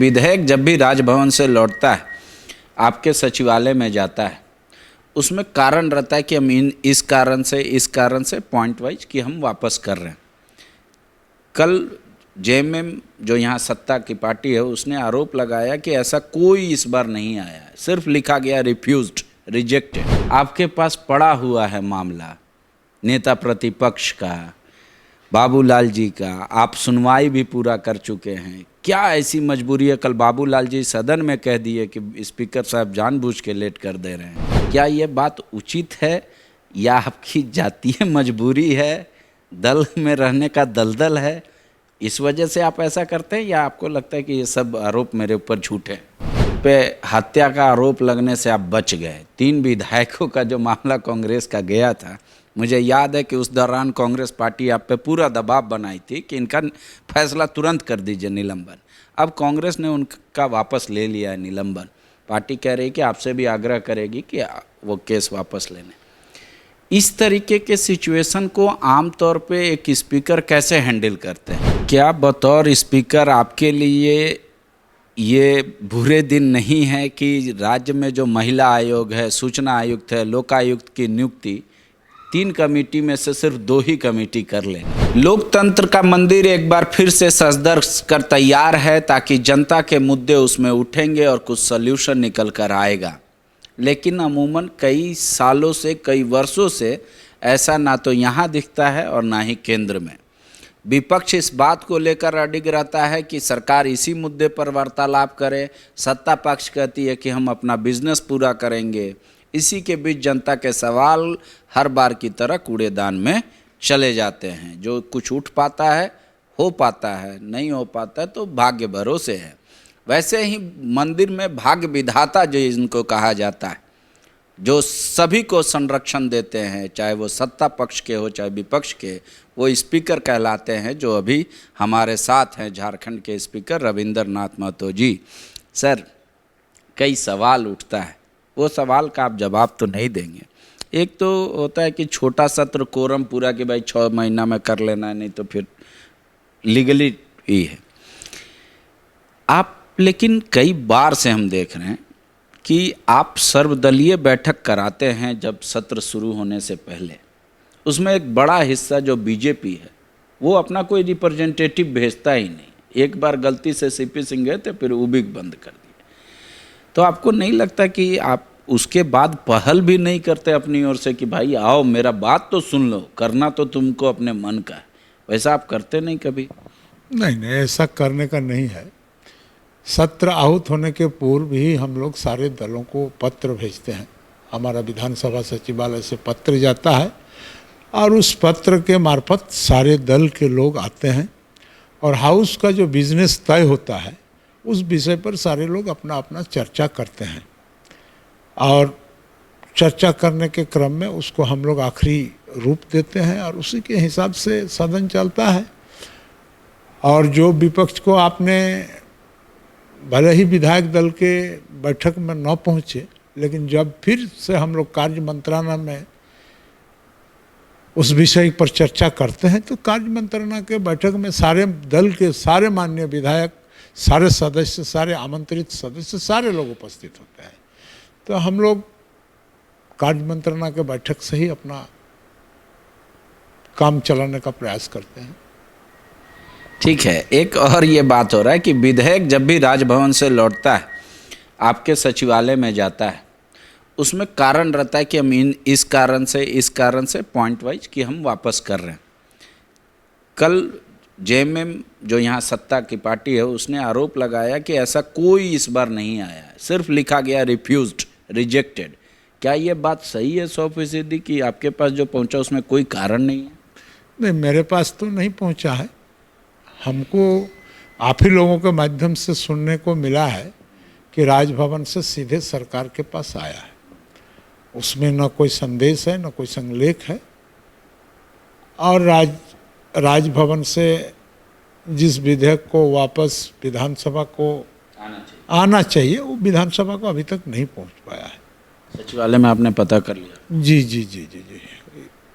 विधेयक जब भी राजभवन से लौटता है, आपके सचिवालय में जाता है, उसमें कारण रहता है कि हम इस कारण से पॉइंट वाइज कि हम वापस कर रहे हैं। कल जेएमएम जो यहाँ सत्ता की पार्टी है, उसने आरोप लगाया कि ऐसा कोई इस बार नहीं आया है, सिर्फ लिखा गया रिफ्यूज्ड, रिजेक्टेड। आपके पास पड़ा हुआ है मामला नेता प्रतिपक्ष का, बाबूलाल जी का, आप सुनवाई भी पूरा कर चुके हैं। क्या ऐसी मजबूरी है? कल बाबूलाल जी सदन में कह दिए कि स्पीकर साहब जानबूझ के लेट कर दे रहे हैं। क्या ये बात उचित है या आपकी जातीय मजबूरी है, दल में रहने का दलदल है, इस वजह से आप ऐसा करते हैं, या आपको लगता है कि ये सब आरोप मेरे ऊपर झूठे हैं? पे हत्या का आरोप लगने से आप बच गए। 3 विधायकों का जो मामला कांग्रेस का गया था, मुझे याद है कि उस दौरान कांग्रेस पार्टी आप पे पूरा दबाव बनाई थी कि इनका फैसला तुरंत कर दीजिए, निलंबन। अब कांग्रेस ने उनका वापस ले लिया है निलंबन। पार्टी कह रही है कि आपसे भी आग्रह करेगी कि वो केस वापस लेने। इस तरीके के सिचुएशन को आमतौर पे एक स्पीकर कैसे हैंडल करते हैं? क्या बतौर स्पीकर आपके लिए ये बुरे दिन नहीं है कि राज्य में जो महिला आयोग है, सूचना आयुक्त है, लोकायुक्त की नियुक्ति 3 कमेटी में से सिर्फ 2 ही कमेटी कर ले? लोकतंत्र का मंदिर एक बार फिर से सजदर कर तैयार है, ताकि जनता के मुद्दे उसमें उठेंगे और कुछ सल्यूशन निकल कर आएगा। लेकिन अमूमन कई सालों से, कई वर्षों से ऐसा ना तो यहाँ दिखता है और ना ही केंद्र में। विपक्ष इस बात को लेकर अडिग रहता है कि सरकार इसी मुद्दे पर वार्तालाप करे, सत्ता पक्ष कहती है कि हम अपना बिजनेस पूरा करेंगे। इसी के बीच जनता के सवाल हर बार की तरह कूड़ेदान में चले जाते हैं। जो कुछ उठ पाता है हो पाता है, नहीं हो पाता है तो भाग्य भरोसे है। वैसे ही मंदिर में भाग्य विधाता जो इनको कहा जाता है, जो सभी को संरक्षण देते हैं, चाहे वो सत्ता पक्ष के हो चाहे विपक्ष के, वो स्पीकर कहलाते हैं, जो अभी हमारे साथ हैं, झारखंड के स्पीकर रविंद्र नाथ महतो जी। सर, कई सवाल उठता है, वो सवाल का आप जवाब तो नहीं देंगे। एक तो होता है कि छोटा सत्र कोरम पूरा कि भाई 6 महीना में कर लेना है, नहीं तो फिर लीगली ही है आप। लेकिन कई बार से हम देख रहे हैं कि आप सर्वदलीय बैठक कराते हैं जब सत्र शुरू होने से पहले। उसमें एक बड़ा हिस्सा जो बीजेपी है, वो अपना कोई रिप्रेजेंटेटिव भेजता ही नहीं। एक बार गलती से सीपी सिंह गए थे, फिर वो भी बंद कर दिया। तो आपको नहीं लगता कि आप उसके बाद पहल भी नहीं करते अपनी ओर से कि भाई आओ मेरा बात तो सुन लो, करना तो तुमको अपने मन का है? वैसा आप करते नहीं कभी? नहीं, ऐसा करने का नहीं है। सत्र आहूत होने के पूर्व ही हम लोग सारे दलों को पत्र भेजते हैं। हमारा विधानसभा सचिवालय से पत्र जाता है और उस पत्र के मार्फत सारे दल के लोग आते हैं और हाउस का जो बिजनेस तय होता है उस विषय पर सारे लोग अपना अपना चर्चा करते हैं और चर्चा करने के क्रम में उसको हम लोग आखिरी रूप देते हैं और उसी के हिसाब से सदन चलता है। और जो विपक्ष को आपने, भले ही विधायक दल के बैठक में न पहुँचे, लेकिन जब फिर से हम लोग कार्य मंत्रणा में उस विषय पर चर्चा करते हैं तो कार्य मंत्रणा के बैठक में सारे दल के सारे माननीय विधायक, सारे सदस्य, सारे आमंत्रित सदस्य, सारे लोग उपस्थित होते हैं। तो हम लोग कार्य मंत्रणा के बैठक से ही अपना काम चलाने का प्रयास करते हैं। ठीक है, एक और ये बात हो रहा है कि विधेयक जब भी राजभवन से लौटता है, आपके सचिवालय में जाता है, उसमें कारण रहता है कि हम इस कारण से पॉइंट वाइज कि हम वापस कर रहे हैं। कल जेएमएम जो यहाँ सत्ता की पार्टी है, उसने आरोप लगाया कि ऐसा कोई इस बार नहीं आया है, सिर्फ लिखा गया रिफ्यूज्ड, रिजेक्टेड। क्या ये बात सही है 100% कि आपके पास जो पहुँचा उसमें कोई कारण नहीं है? नहीं, मेरे पास तो नहीं पहुँचा है। हमको आप ही लोगों के माध्यम से सुनने को मिला है कि राजभवन से सीधे सरकार के पास आया है। उसमें न कोई संदेश है, न कोई संलेख है। और राजभवन से जिस विधेयक को वापस विधानसभा को आना चाहिए वो विधानसभा को अभी तक नहीं पहुंच पाया है। सचिवालय में आपने पता कर लिया? जी जी जी जी जी।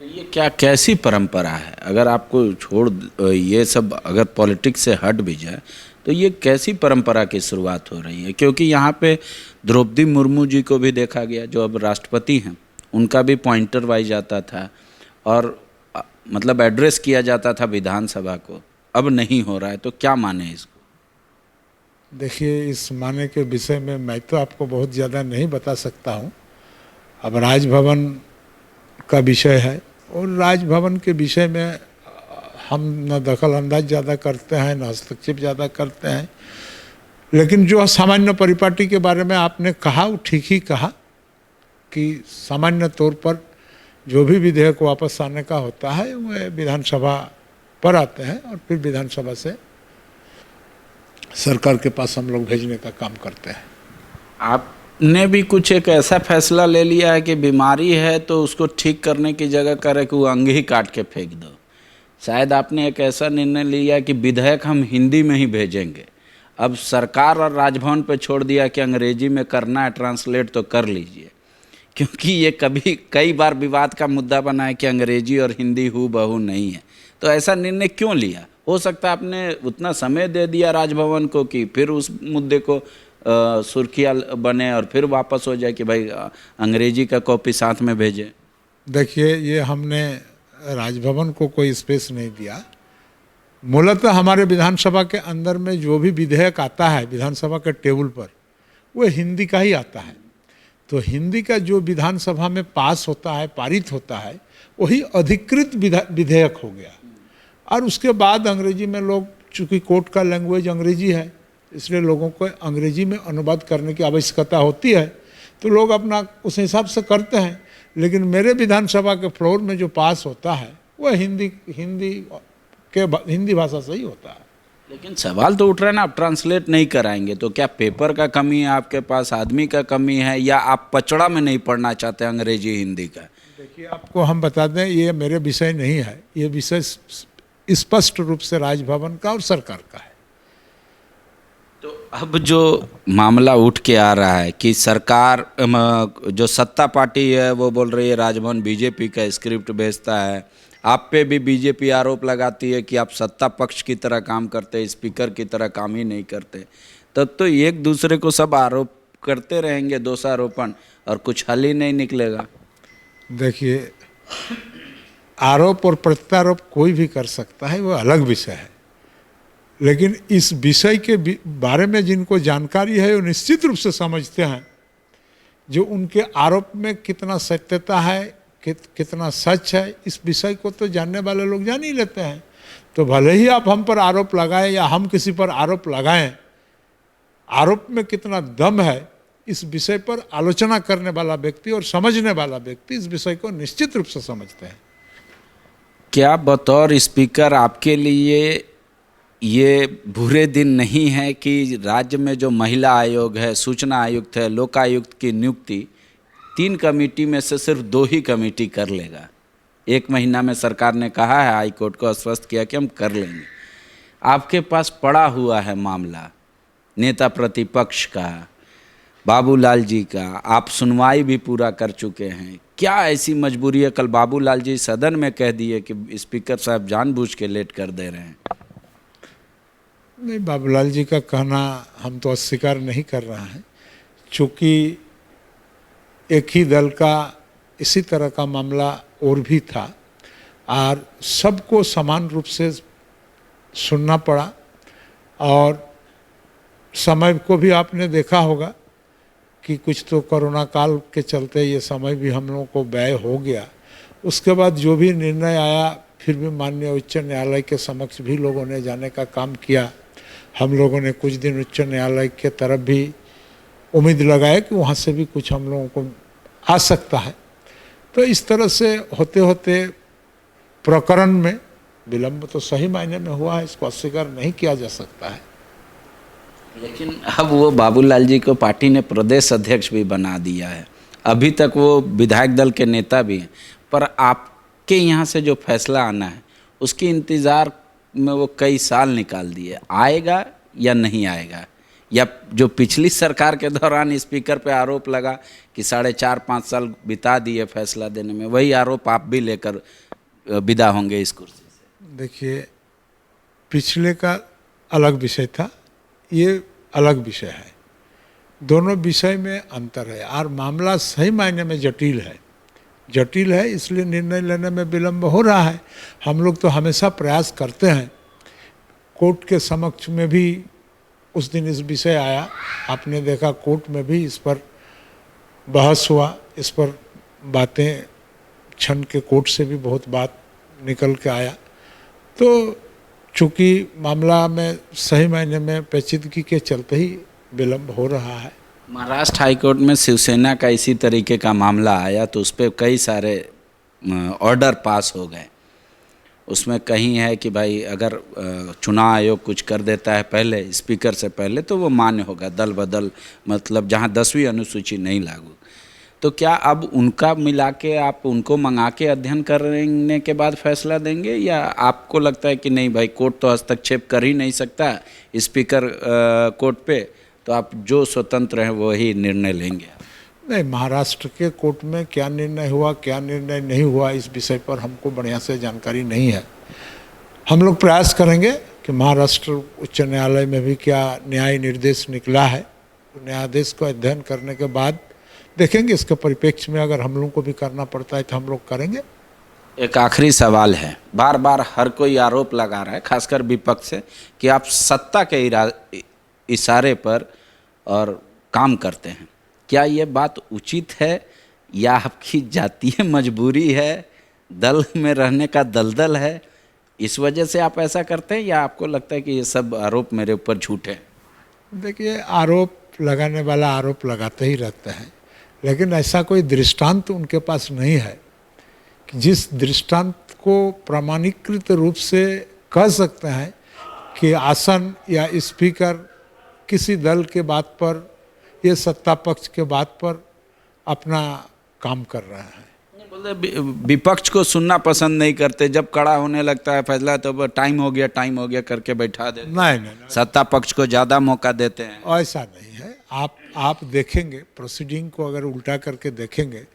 तो ये क्या कैसी परंपरा है? अगर आपको छोड़ ये सब अगर पॉलिटिक्स से हट भी जाए तो ये कैसी परंपरा की शुरुआत हो रही है? क्योंकि यहाँ पे द्रौपदी मुर्मू जी को भी देखा गया, जो अब राष्ट्रपति हैं, उनका भी पॉइंटर वाइज आता था और मतलब एड्रेस किया जाता था विधानसभा को, अब नहीं हो रहा है, तो क्या माने इसको? देखिए, इस माने के विषय में मैं तो आपको बहुत ज़्यादा नहीं बता सकता हूँ। अब राजभवन का विषय है और राजभवन के विषय में हम न दखल अंदाज ज़्यादा करते हैं, न हस्तक्षेप ज़्यादा करते हैं। लेकिन जो सामान्य परिपाटी के बारे में आपने कहा वो ठीक ही कहा कि सामान्य तौर पर जो भी विधेयक वापस आने का होता है वह विधानसभा पर आते हैं और फिर विधानसभा से सरकार के पास हम लोग भेजने का काम करते हैं। आपने भी कुछ एक ऐसा फैसला ले लिया है कि बीमारी है तो उसको ठीक करने की जगह करे कि वो अंग ही काट के फेंक दो। शायद आपने एक ऐसा निर्णय लिया कि विधेयक हम हिंदी में ही भेजेंगे। अब सरकार और राजभवन पे छोड़ दिया कि अंग्रेजी में करना है ट्रांसलेट तो कर लीजिए, क्योंकि ये कई बार विवाद का मुद्दा बना है कि अंग्रेजी और हिंदी हूबहू नहीं है। तो ऐसा निर्णय क्यों लिया? हो सकता है आपने उतना समय दे दिया राजभवन को कि फिर उस मुद्दे को सुर्खियाँ बने और फिर वापस हो जाए कि भाई अंग्रेजी का कॉपी साथ में भेजें। देखिए, ये हमने राजभवन को कोई स्पेस नहीं दिया। मूलतः हमारे विधानसभा के अंदर में जो भी विधेयक आता है विधानसभा के टेबल पर, वो हिंदी का ही आता है। तो हिंदी का जो विधानसभा में पास होता है, पारित होता है, वही अधिकृत विधेयक हो गया। और उसके बाद अंग्रेजी में लोग, चूँकि कोर्ट का लैंग्वेज अंग्रेजी है, इसलिए लोगों को अंग्रेजी में अनुवाद करने की आवश्यकता होती है, तो लोग अपना उस हिसाब से करते हैं। लेकिन मेरे विधानसभा के फ्लोर में जो पास होता है वह हिंदी भाषा से ही होता है। लेकिन सवाल तो उठ रहा है ना, आप ट्रांसलेट नहीं कराएंगे तो क्या पेपर का कमी है आपके पास, आदमी का कमी है, या आप पचड़ा में नहीं पढ़ना चाहते अंग्रेजी हिंदी का? देखिए, आपको हम बता दें, ये मेरे विषय नहीं है। ये विषय स्पष्ट रूप से राजभवन का और सरकार का है। तो अब जो मामला उठ के आ रहा है कि सरकार, जो सत्ता पार्टी है वो बोल रही है राजभवन बीजेपी का स्क्रिप्ट भेजता है, आप पे भी बीजेपी आरोप लगाती है कि आप सत्ता पक्ष की तरह काम करते, स्पीकर की तरह काम ही नहीं करते। तब तो एक दूसरे को सब आरोप करते रहेंगे, दोषारोपण, और कुछ हल ही नहीं निकलेगा। देखिए, आरोप और प्रत्यारोप कोई भी कर सकता है, वो अलग विषय है। लेकिन इस विषय के बारे में जिनको जानकारी है वो निश्चित रूप से समझते हैं जो उनके आरोप में कितना सत्यता है, कितना सच है, इस विषय को तो जानने वाले लोग जान ही लेते हैं। तो भले ही आप हम पर आरोप लगाएं या हम किसी पर आरोप लगाएं, आरोप में कितना दम है इस विषय पर आलोचना करने वाला व्यक्ति और समझने वाला व्यक्ति इस विषय को निश्चित रूप से समझते हैं। क्या बतौर स्पीकर आपके लिए ये बुरे दिन नहीं है कि राज्य में जो महिला आयोग है, सूचना आयुक्त है, लोकायुक्त की नियुक्ति 3 कमेटी में से सिर्फ 2 ही कमेटी कर लेगा? 1 महीना में सरकार ने कहा है, हाई कोर्ट को आश्वस्त किया कि हम कर लेंगे। आपके पास पड़ा हुआ है मामला नेता प्रतिपक्ष का, बाबूलाल जी का, आप सुनवाई भी पूरा कर चुके हैं। क्या ऐसी मजबूरी है? कल बाबूलाल जी सदन में कह दिए कि स्पीकर साहब जानबूझ के लेट कर दे रहे हैं। नहीं, बाबूलाल जी का कहना हम तो अस्वीकार नहीं कर रहे हैं। चूँकि एक ही दल का इसी तरह का मामला और भी था और सबको समान रूप से सुनना पड़ा, और समय को भी आपने देखा होगा कि कुछ तो कोरोना काल के चलते ये समय भी हम लोगों को व्यय हो गया। उसके बाद जो भी निर्णय आया, फिर भी माननीय उच्च न्यायालय के समक्ष भी लोगों ने जाने का काम किया। हम लोगों ने कुछ दिन उच्च न्यायालय के तरफ भी उम्मीद लगाए कि वहाँ से भी कुछ हम लोगों को आ सकता है। तो इस तरह से होते होते प्रकरण में विलंब तो सही मायने में हुआ है, इसको अस्वीकार नहीं किया जा सकता है। लेकिन अब वो बाबूलाल जी को पार्टी ने प्रदेश अध्यक्ष भी बना दिया है। अभी तक वो विधायक दल के नेता भी हैं, पर आपके यहाँ से जो फैसला आना है उसके इंतज़ार में वो कई साल निकाल दिए। आएगा या नहीं आएगा? या जो पिछली सरकार के दौरान स्पीकर पे आरोप लगा कि 4.5-5 साल बिता दिए फैसला देने में, वही आरोप आप भी लेकर विदा होंगे इस कुर्सी से? देखिए, पिछले का अलग विषय था, ये अलग विषय है। दोनों विषय में अंतर है और मामला सही मायने में जटिल है। जटिल है इसलिए निर्णय लेने में विलम्ब हो रहा है। हम लोग तो हमेशा प्रयास करते हैं। कोर्ट के समक्ष में भी उस दिन इस विषय आया, आपने देखा कोर्ट में भी इस पर बहस हुआ, इस पर बातें क्षण के कोर्ट से भी बहुत बात निकल के आया। तो चूँकि मामला में सही मायने में पेचीदगी के चलते ही विलम्ब हो रहा है। महाराष्ट्र हाईकोर्ट में शिवसेना का इसी तरीके का मामला आया तो उस पर कई सारे ऑर्डर पास हो गए। उसमें कहीं है कि भाई अगर चुनाव आयोग कुछ कर देता है पहले स्पीकर से पहले तो वो मान्य होगा, दल बदल मतलब जहाँ 10वीं अनुसूची नहीं लागू। तो क्या अब उनका मिला के आप उनको मंगा के अध्ययन करने के बाद फैसला देंगे, या आपको लगता है कि नहीं भाई कोर्ट तो हस्तक्षेप कर ही नहीं सकता स्पीकर कोर्ट पे, तो आप जो स्वतंत्र हैं वही निर्णय लेंगे? नहीं, महाराष्ट्र के कोर्ट में क्या निर्णय हुआ क्या निर्णय नहीं हुआ इस विषय पर हमको बढ़िया से जानकारी नहीं है। हम लोग प्रयास करेंगे कि महाराष्ट्र उच्च न्यायालय में भी क्या न्याय निर्देश निकला है, न्यायाधीश को अध्ययन करने के बाद देखेंगे। इसके परिप्रेक्ष्य में अगर हम लोग को भी करना पड़ता है तो हम लोग करेंगे। एक आखिरी सवाल है, बार बार हर कोई आरोप लगा रहा है खासकर विपक्ष से कि आप सत्ता के इशारे पर और काम करते हैं। क्या ये बात उचित है या आपकी जातीय मजबूरी है, दल में रहने का दलदल है, इस वजह से आप ऐसा करते हैं, या आपको लगता है कि ये सब आरोप मेरे ऊपर झूठे हैं? देखिए, आरोप लगाने वाला आरोप लगाते ही रहते हैं, लेकिन ऐसा कोई दृष्टांत उनके पास नहीं है कि जिस दृष्टांत को प्रमाणीकृत रूप से कह सकते हैं कि आसन या स्पीकर किसी दल के बात पर, ये सत्ता पक्ष के बात पर अपना काम कर रहे हैं। बोलते विपक्ष को सुनना पसंद नहीं करते, जब कड़ा होने लगता है फैसला तो टाइम हो गया करके बैठा देते। नहीं, सत्ता पक्ष को ज़्यादा मौका देते हैं। ऐसा नहीं है। आप देखेंगे प्रोसीडिंग को, अगर उल्टा करके देखेंगे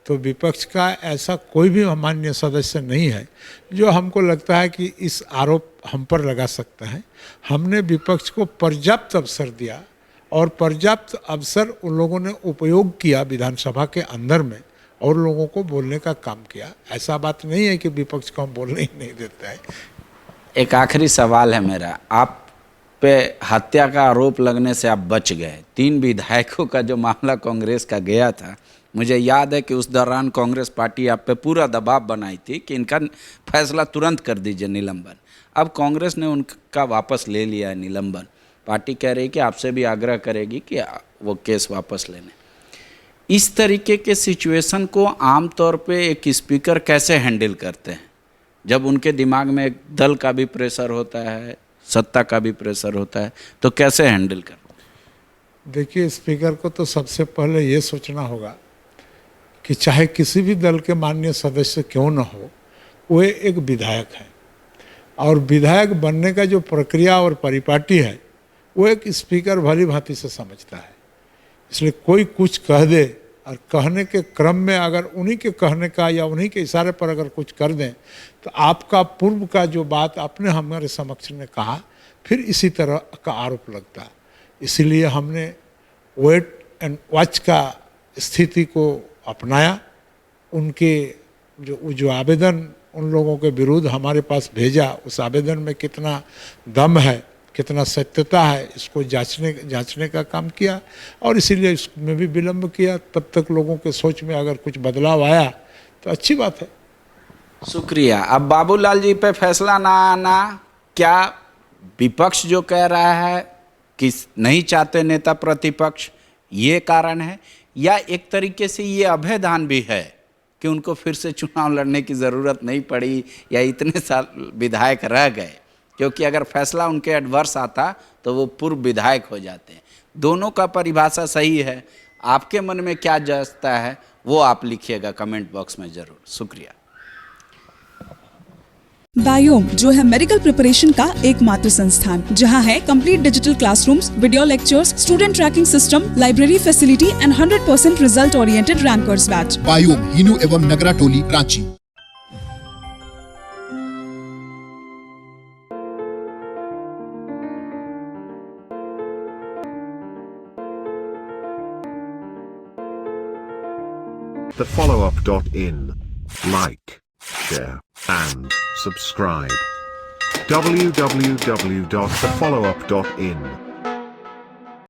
तो विपक्ष का ऐसा कोई भी माननीय सदस्य नहीं है जो हमको लगता है कि इस आरोप हम पर लगा सकते हैं। हमने विपक्ष को पर्याप्त अवसर दिया और पर्याप्त अवसर उन लोगों ने उपयोग किया विधानसभा के अंदर में और लोगों को बोलने का काम किया। ऐसा बात नहीं है कि विपक्ष को हम बोलने ही नहीं देते हैं। एक आखिरी सवाल है मेरा, आप पे हत्या का आरोप लगने से आप बच गए। 3 विधायकों का जो मामला कांग्रेस का गया था, मुझे याद है कि उस दौरान कांग्रेस पार्टी आप पे पूरा दबाव बनाई थी कि इनका फैसला तुरंत कर दीजिए, निलंबन। अब कांग्रेस ने उनका वापस ले लिया है निलंबन। पार्टी कह रही है कि आपसे भी आग्रह करेगी कि वो केस वापस लेने। इस तरीके के सिचुएशन को आमतौर पे एक स्पीकर कैसे हैंडल करते हैं, जब उनके दिमाग में एक दल का भी प्रेशर होता है, सत्ता का भी प्रेशर होता है, तो कैसे हैंडल करते हैं? देखिए, स्पीकर को तो सबसे पहले ये सोचना होगा कि चाहे किसी भी दल के माननीय सदस्य क्यों न हो, वो एक विधायक है और विधायक बनने का जो प्रक्रिया और परिपाटी है वो एक स्पीकर भली भांति से समझता है। इसलिए कोई कुछ कह दे और कहने के क्रम में अगर उन्हीं के कहने का या उन्हीं के इशारे पर अगर कुछ कर दें तो आपका पूर्व का जो बात आपने हमारे समक्ष ने कहा फिर इसी तरह का आरोप लगता है। इसीलिए हमने वेट एंड वॉच का स्थिति को अपनाया। उनके जो आवेदन उन लोगों के विरुद्ध हमारे पास भेजा, उस आवेदन में कितना दम है, कितना सत्यता है, इसको जांचने का काम किया और इसीलिए इसमें भी विलम्ब किया। तब तक लोगों के सोच में अगर कुछ बदलाव आया तो अच्छी बात है। शुक्रिया। अब बाबूलाल जी पे फैसला ना आना, क्या विपक्ष जो कह रहा है कि नहीं चाहते नेता प्रतिपक्ष, ये कारण है, या एक तरीके से ये अभयदान भी है कि उनको फिर से चुनाव लड़ने की ज़रूरत नहीं पड़ी या इतने साल विधायक रह गए, क्योंकि अगर फैसला उनके एडवर्स आता तो वो पूर्व विधायक हो जाते हैं। दोनों का परिभाषा सही है, आपके मन में क्या जचता है वो आप लिखिएगा कमेंट बॉक्स में ज़रूर। शुक्रिया। बायोम जो है मेडिकल प्रिपरेशन का एकमात्र संस्थान जहां है complete digital classrooms, video lectures, student tracking system, library facility and 100% result oriented rankers batch. Biome, Hinoo एवं नगरा टोली, Ranchi. thefollowup.in. Like, share, and subscribe. www.thefollowup.in